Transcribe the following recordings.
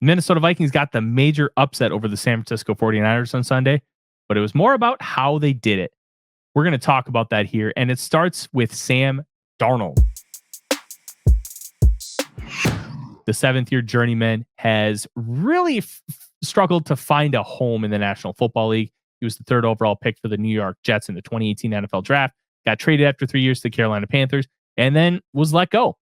Minnesota Vikings got the major upset over the San Francisco 49ers on Sunday, but it was more about how they did it. We're going to talk about that here, and it starts with Sam Darnold. The seventh-year journeyman has really struggled to find a home in the National Football League. He was the third overall pick for the New York Jets in the 2018 NFL Draft, got traded after 3 years to the Carolina Panthers, and then was let go.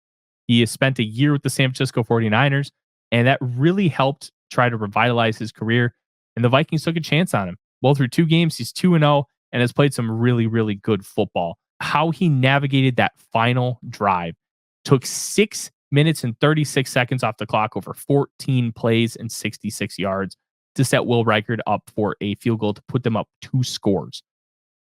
He has spent a year with the San Francisco 49ers, and that really helped try to revitalize his career, and the Vikings took a chance on him. Well, through 2 games, he's 2-0 and has played some really, really good football. How he navigated that final drive took 6 minutes and 36 seconds off the clock over 14 plays and 66 yards to set Will Reichard up for a field goal to put them up 2 scores.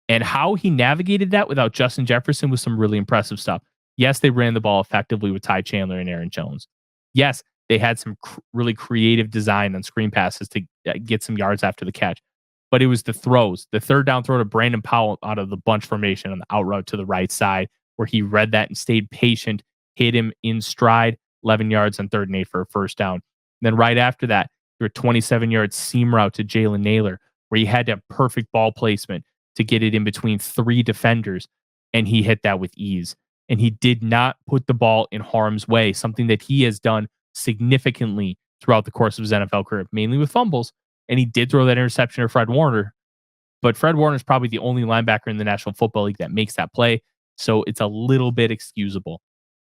And how he navigated that without Justin Jefferson was some really impressive stuff. Yes, they ran the ball effectively with Ty Chandler and Aaron Jones. Yes, they had some really creative design on screen passes to get some yards after the catch. But it was the throws, the third down throw to Brandon Powell out of the bunch formation on the out route to the right side, where he read that and stayed patient, hit him in stride, 11 yards on 3rd and 8 for a first down. And then right after that, there were 27-yard seam route to Jalen Naylor, where he had to have perfect ball placement to get it in between 3 defenders, and he hit that with ease. And he did not put the ball in harm's way, something that he has done significantly throughout the course of his NFL career, mainly with fumbles. And he did throw that interception to Fred Warner, but Fred Warner is probably the only linebacker in the National Football League that makes that play, so it's a little bit excusable.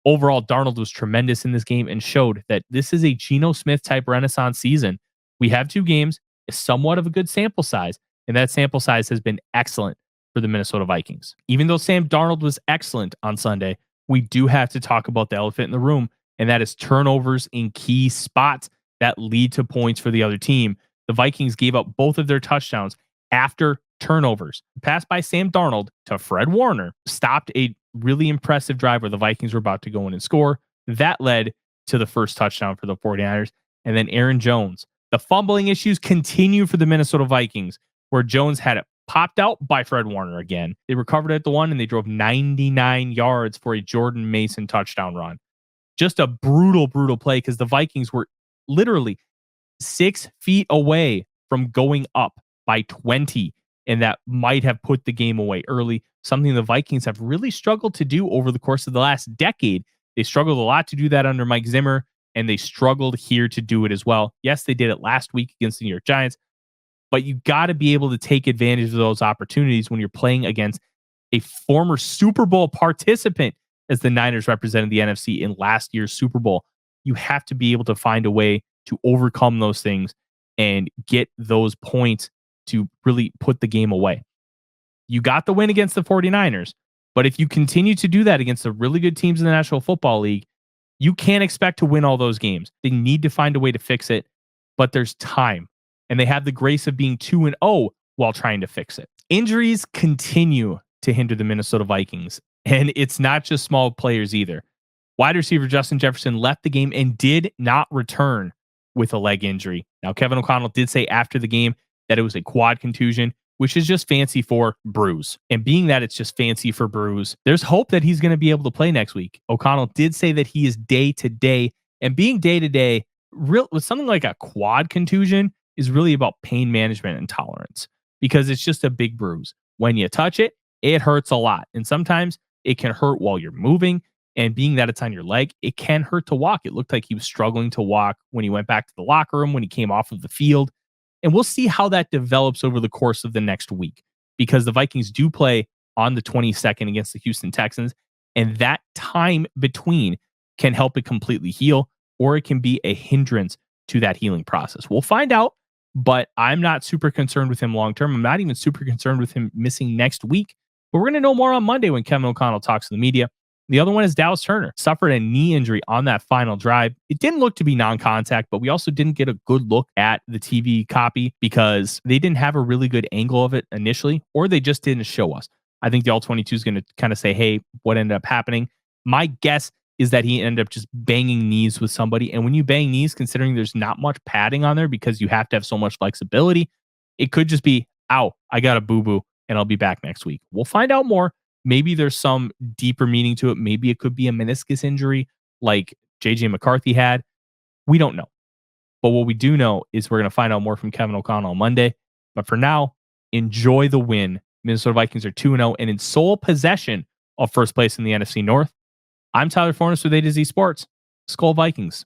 Overall, Darnold was tremendous in this game and showed that this is a Geno Smith type renaissance season. We have 2 games, somewhat of a good sample size, and that sample size has been excellent for the Minnesota Vikings. Even though Sam Darnold was excellent on Sunday, we do have to talk about the elephant in the room, and that is turnovers in key spots that lead to points for the other team. The Vikings gave up both of their touchdowns after turnovers. The pass by Sam Darnold to Fred Warner stopped a really impressive drive where the Vikings were about to go in and score. That led to the first touchdown for the 49ers. And then Aaron Jones. The fumbling issues continue for the Minnesota Vikings, where Jones had it popped out by Fred Warner again. They recovered at the 1 and they drove 99 yards for a Jordan Mason touchdown run. Just a brutal, brutal play because the Vikings were literally 6 feet away from going up by 20, and that might have put the game away early, something the Vikings have really struggled to do over the course of the last decade. They struggled a lot to do that under Mike Zimmer, and they struggled here to do it as well. Yes, they did it last week against the New York Giants, but you got to be able to take advantage of those opportunities when you're playing against a former Super Bowl participant, as the Niners represented the NFC in last year's Super Bowl. You have to be able to find a way to overcome those things and get those points to really put the game away. You got the win against the 49ers, but if you continue to do that against the really good teams in the National Football League, you can't expect to win all those games. They need to find a way to fix it, but there's time, and they have the grace of being 2-0 while trying to fix it. Injuries continue to hinder the Minnesota Vikings, and it's not just small players either. Wide receiver Justin Jefferson left the game and did not return with a leg injury. Now, Kevin O'Connell did say after the game that it was a quad contusion, which is just fancy for bruise. And being that it's just fancy for bruise, there's hope that he's going to be able to play next week. O'Connell did say that he is day to day, and being day to day with something like a quad contusion is really about pain management and tolerance, because it's just a big bruise. When you touch it, it hurts a lot. And sometimes it can hurt while you're moving. And being that it's on your leg, it can hurt to walk. It looked like he was struggling to walk when he went back to the locker room, when he came off of the field. And we'll see how that develops over the course of the next week, because the Vikings do play on the 22nd against the Houston Texans. And that time between can help it completely heal, or it can be a hindrance to that healing process. We'll find out, but I'm not super concerned with him long term. I'm not even super concerned with him missing next week. But we're going to know more on Monday when Kevin O'Connell talks to the media. The other one is Dallas Turner. Suffered a knee injury on that final drive. It didn't look to be non-contact, but we also didn't get a good look at the TV copy because they didn't have a really good angle of it initially, or they just didn't show us. I think the All-22 is going to kind of say, hey, what ended up happening? My guess is that he ended up just banging knees with somebody. And when you bang knees, considering there's not much padding on there because you have to have so much flexibility, it could just be, ow, I got a boo-boo and I'll be back next week. We'll find out more. Maybe there's some deeper meaning to it. Maybe it could be a meniscus injury like JJ McCarthy had. We don't know. But what we do know is we're going to find out more from Kevin O'Connell on Monday. But for now, enjoy the win. Minnesota Vikings are 2-0 and in sole possession of first place in the NFC North. I'm Tyler Fornes with A to Z Sports. Skol Vikings.